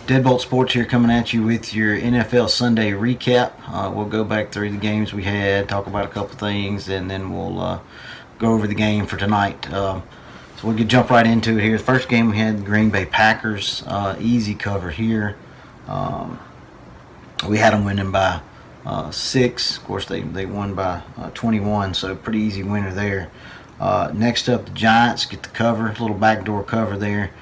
Deadbolt Sports here, coming at you with your NFL Sunday recap. We'll go back through the games we had, talk about a couple things, and then we'll go over the game for tonight. So we could jump right into it here. The first game we had the Green Bay Packers. Easy cover here. We had them winning by 6. Of course, they won by 21, so pretty easy winner there. Next up, the Giants get the cover, a little backdoor cover there.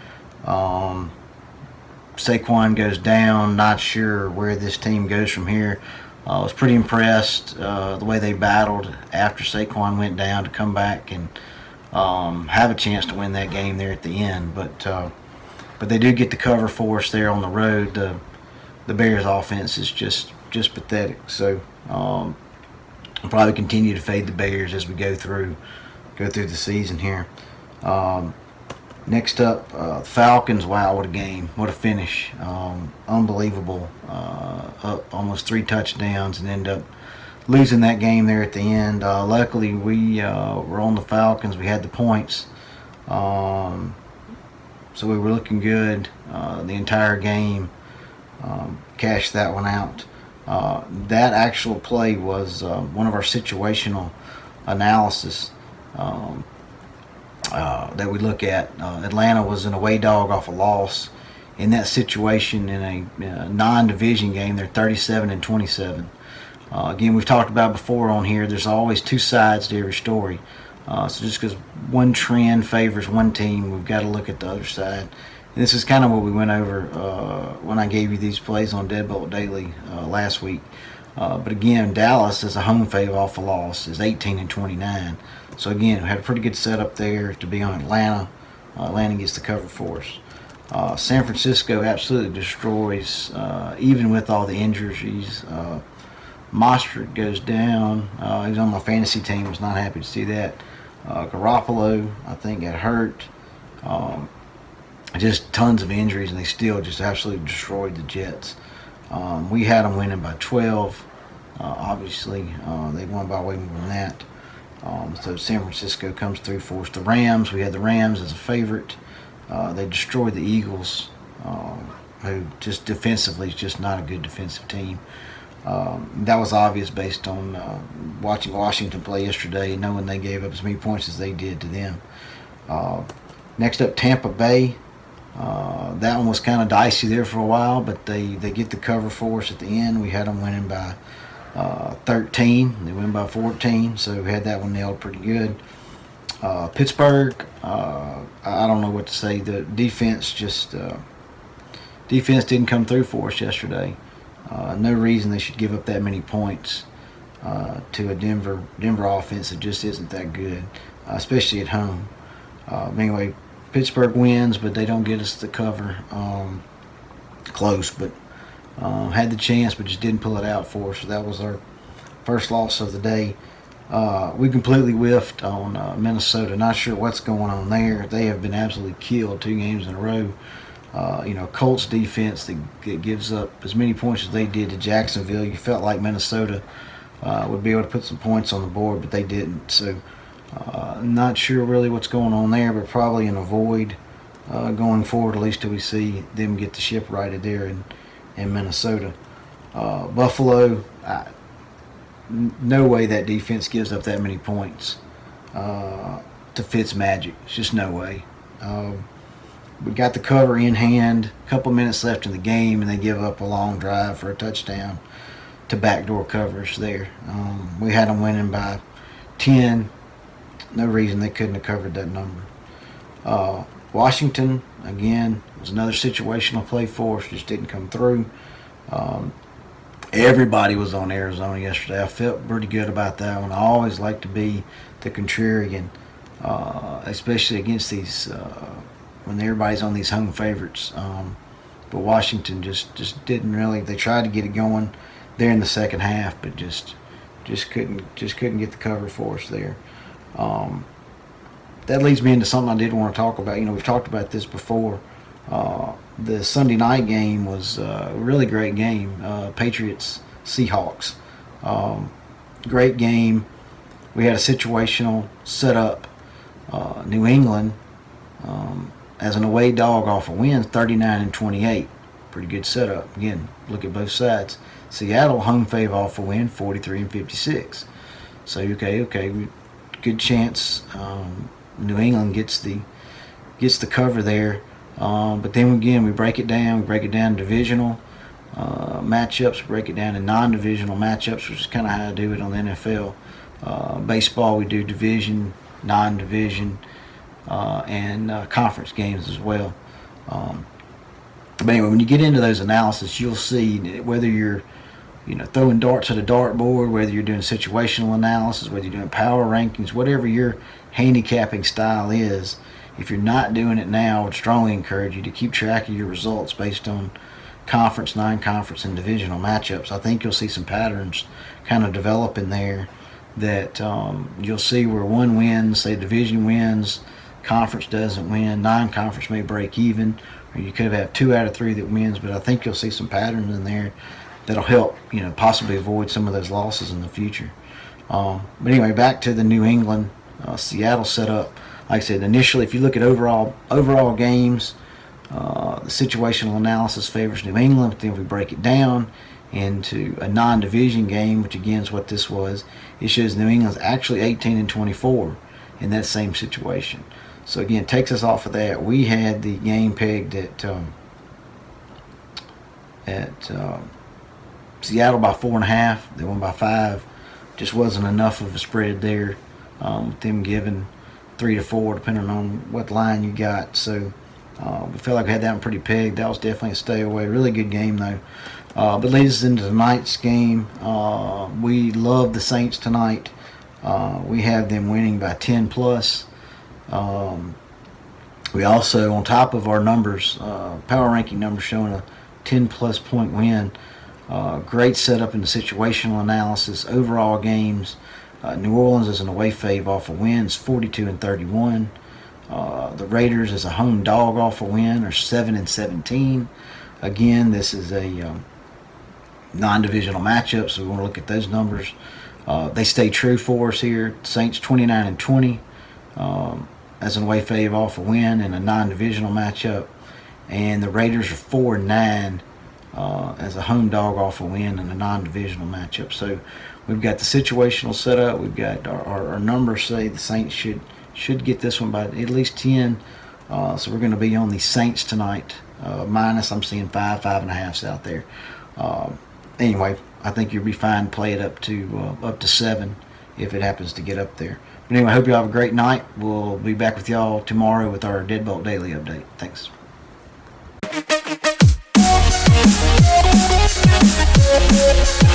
Saquon goes down, not sure where this team goes from here. I was pretty impressed the way they battled after Saquon went down to come back and have a chance to win that game there at the end. But they do get the cover for us there on the road. The Bears' offense is just pathetic. So I'll probably continue to fade the Bears as we go through the season here. Next up, Falcons. Wow, what a game. What a finish. Unbelievable. Up almost 3 touchdowns and end up losing that game there at the end. Luckily, we were on the Falcons. We had the points. So we were looking good the entire game. Cashed that one out. That actual play was one of our situational analysis that we look at. Atlanta was an away dog off a loss. In that situation, in a non-division game, they're 37-27. Again, we've talked about before on here, there's always 2 sides to every story. So just because one trend favors one team, we've got to look at the other side. And this is kind of what we went over when I gave you these plays on Deadbolt Daily last week. But again, Dallas is a home fave off a loss, is 18-29. So again, we had a pretty good setup there to be on Atlanta. Atlanta gets the cover for us. San Francisco absolutely destroys, even with all the injuries. Mostert goes down. He's on my fantasy team. Was not happy to see that. Garoppolo, I think, got hurt. Just tons of injuries, and they still just absolutely destroyed the Jets. We had them winning by 12. Obviously, they won by way more than that. So San Francisco comes through for us. The Rams, we had the Rams as a favorite. They destroyed the Eagles, who just defensively is just not a good defensive team. That was obvious based on watching Washington play yesterday, knowing they gave up as many points as they did to them. Next up, Tampa Bay. That one was kind of dicey there for a while, but they get the cover for us at the end. We had them winning by 13. They win by 14, so we had that one nailed pretty good. Pittsburgh, I don't know what to say. The defense didn't come through for us yesterday. No reason they should give up that many points to a Denver offense that just isn't that good, especially at home. Anyway, Pittsburgh wins, but they don't get us the cover. Close, but had the chance, but just didn't pull it out for us. So that was our first loss of the day. We completely whiffed on Minnesota. Not sure what's going on there. They have been absolutely killed 2 games in a row. Colts defense that gives up as many points as they did to Jacksonville. You felt like Minnesota would be able to put some points on the board, but they didn't. So not sure really what's going on there, but probably an avoid going forward, at least till we see them get the ship righted there in Minnesota. Buffalo, no way that defense gives up that many points to Fitzmagic. It's just no way. We got the cover in hand, a couple minutes left in the game, and they give up a long drive for a touchdown to backdoor coverage there. We had them winning by 10. No reason they couldn't have covered that number. Washington, again, was another situational play for us, just didn't come through. Everybody was on Arizona yesterday. I felt pretty good about that one. I always like to be the contrarian, especially against these when everybody's on these home favorites. But Washington just didn't really. They tried to get it going there in the second half, but just couldn't get the cover for us there. That leads me into something I did want to talk about. We've talked about this before. The Sunday night game was a really great game. Patriots, Seahawks. Great game. We had a situational setup. New England, as an away dog off a win, 39-28. Pretty good setup. Again, look at both sides. Seattle home fave off a win, 43-56. So okay, good chance. New England gets the cover there. But then again, we break it down. We break it down divisional matchups. We break it down to non-divisional matchups, which is kind of how I do it on the NFL. Baseball, we do division, non-division, and conference games as well. But anyway, when you get into those analysis, you'll see whether you're throwing darts at a dartboard, whether you're doing situational analysis, whether you're doing power rankings, whatever your handicapping style is. If you're not doing it now, I would strongly encourage you to keep track of your results based on conference, non-conference, and divisional matchups. I think you'll see some patterns kind of develop in there that you'll see where one wins, say division wins, conference doesn't win, non-conference may break even, or you could have 2 out of 3 that wins. But I think you'll see some patterns in there that'll help possibly avoid some of those losses in the future. But anyway, back to the New England Seattle setup. Like I said, initially, if you look at overall games, the situational analysis favors New England. But then if we break it down into a non-division game, which again is what this was, it shows New England's actually 18-24 in that same situation. So again, it takes us off of that. We had the game pegged at Seattle by 4.5. They won by 5. Just wasn't enough of a spread there, with them giving 3 to 4, depending on what line you got. So we felt like we had that one pretty pegged. That was definitely a stay away. Really good game though. But leads us into tonight's game. We love the Saints tonight. We have them winning by 10 plus. We also, on top of our numbers, power ranking numbers showing a 10 plus point win. Great setup in the situational analysis. Overall games, New Orleans is an away fave off of wins, 42-31. The Raiders is a home dog off a win, or 7-17. Again, this is a non-divisional matchup, so we want to look at those numbers. They stay true for us here. Saints 29-20 as an away fave off a win in a non-divisional matchup, and the Raiders are 4-9 as a home dog off a win in a non-divisional matchup. So we've got the situational setup. We've got our numbers say the Saints should get this one by at least 10. So we're going to be on the Saints tonight. Minus, I'm seeing 5.5s out there. Anyway, I think you'll be fine to play it up to 7 if it happens to get up there. But anyway, I hope you all have a great night. We'll be back with y'all tomorrow with our Deadbolt Daily update. Thanks. We'll be right back.